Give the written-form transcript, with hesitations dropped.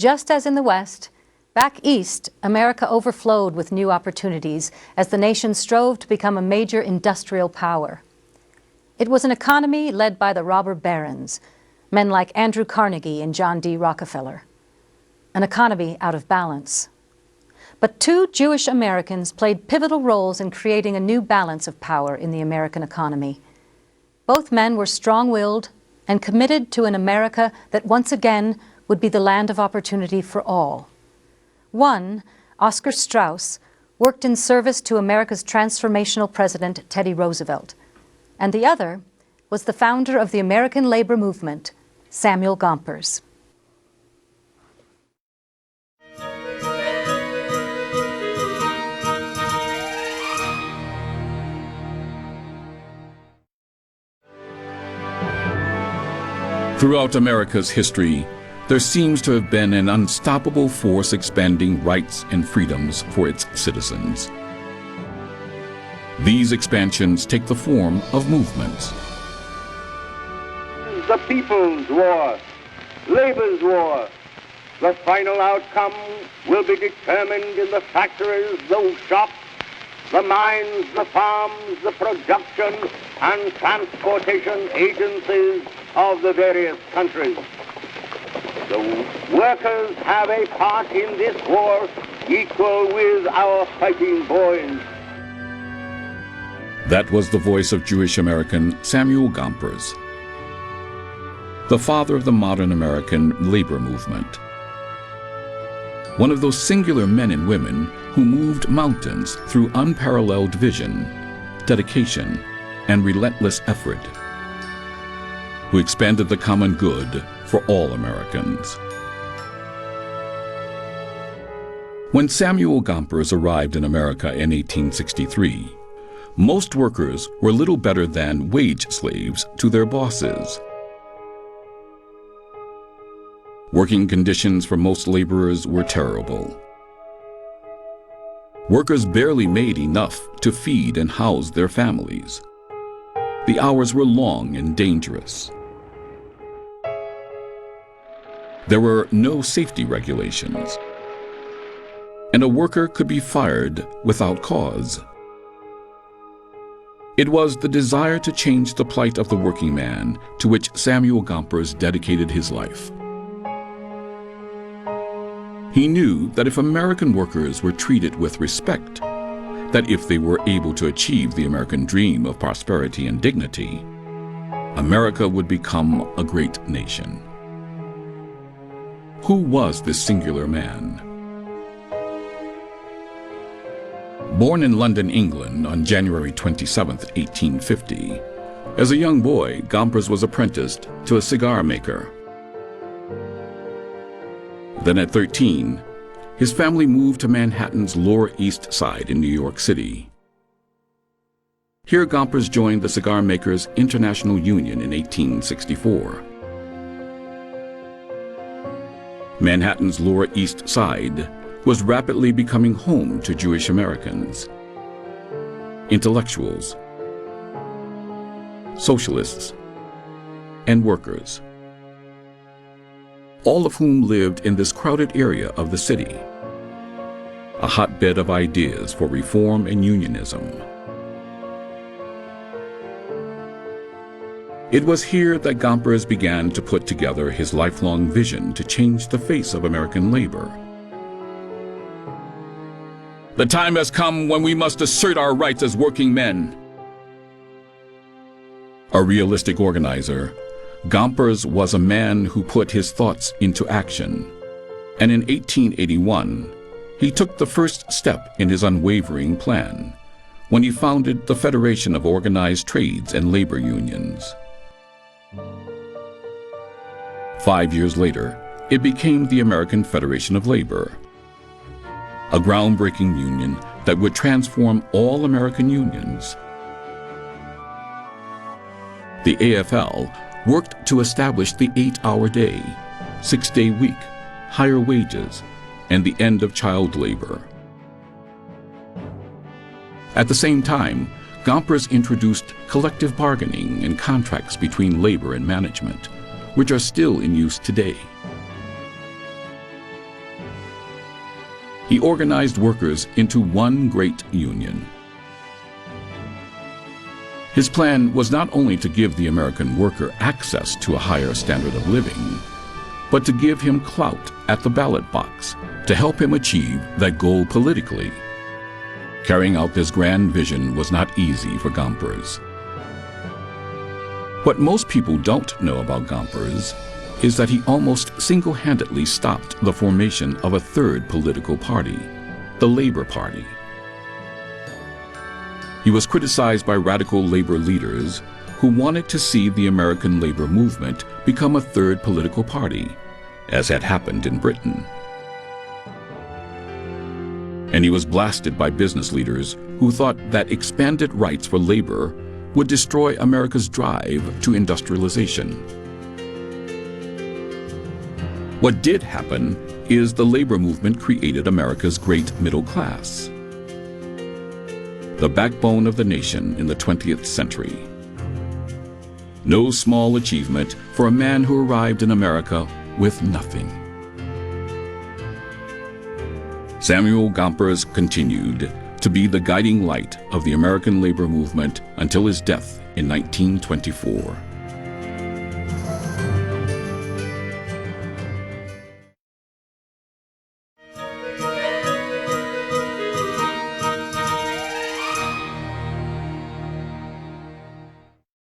Just as in the West, back east, America overflowed with new opportunities as the nation strove to become a major industrial power. It was an economy led by the robber barons, men like Andrew Carnegie and John D. Rockefeller. An economy out of balance. But two Jewish Americans played pivotal roles in creating a new balance of power in the American economy. Both men were strong-willed and committed to an America that once again would be the land of opportunity for all. One, Oscar Strauss, worked in service to America's transformational president, Teddy Roosevelt. And the other was the founder of the American labor movement, Samuel Gompers. Throughout America's history, there seems to have been an unstoppable force expanding rights and freedoms for its citizens. These expansions take the form of movements. The People's War, Labor's War. The final outcome will be determined in the factories, the shops, the mines, the farms, the production and transportation agencies of the various countries. The workers have a part in this war equal with our fighting boys. That was the voice of Jewish American Samuel Gompers, the father of the modern American labor movement. One of those singular men and women who moved mountains through unparalleled vision, dedication, and relentless effort, who expanded the common good for all Americans. When Samuel Gompers arrived in America in 1863, most workers were little better than wage slaves to their bosses. Working conditions for most laborers were terrible. Workers barely made enough to feed and house their families. The hours were long and dangerous. There were no safety regulations, and a worker could be fired without cause. It was the desire to change the plight of the working man to which Samuel Gompers dedicated his life. He knew that if American workers were treated with respect, that if they were able to achieve the American dream of prosperity and dignity, America would become a great nation. Who was this singular man? Born in London, England on January 27, 1850, as a young boy, Gompers was apprenticed to a cigar maker. Then at 13, his family moved to Manhattan's Lower East Side in New York City. Here Gompers joined the Cigar Makers International Union in 1864. Manhattan's Lower East Side was rapidly becoming home to Jewish Americans, intellectuals, socialists, and workers, all of whom lived in this crowded area of the city, a hotbed of ideas for reform and unionism. It was here that Gompers began to put together his lifelong vision to change the face of American labor. The time has come when we must assert our rights as working men. A realistic organizer, Gompers was a man who put his thoughts into action, and in 1881, he took the first step in his unwavering plan when he founded the Federation of Organized Trades and Labor Unions. 5 years later, it became the American Federation of Labor, a groundbreaking union that would transform all American unions. The AFL worked to establish the 8-hour day, 6-day week, higher wages, and the end of child labor. At the same time, Gompers introduced collective bargaining and contracts between labor and management, which are still in use today. He organized workers into one great union. His plan was not only to give the American worker access to a higher standard of living, but to give him clout at the ballot box to help him achieve that goal politically. Carrying out this grand vision was not easy for Gompers. What most people don't know about Gompers is that he almost single-handedly stopped the formation of a third political party, the Labor Party. He was criticized by radical labor leaders who wanted to see the American labor movement become a third political party, as had happened in Britain. And he was blasted by business leaders who thought that expanded rights for labor would destroy America's drive to industrialization. What did happen is the labor movement created America's great middle class, the backbone of the nation in the 20th century. No small achievement for a man who arrived in America with nothing. Samuel Gompers continued to be the guiding light of the American labor movement until his death in 1924.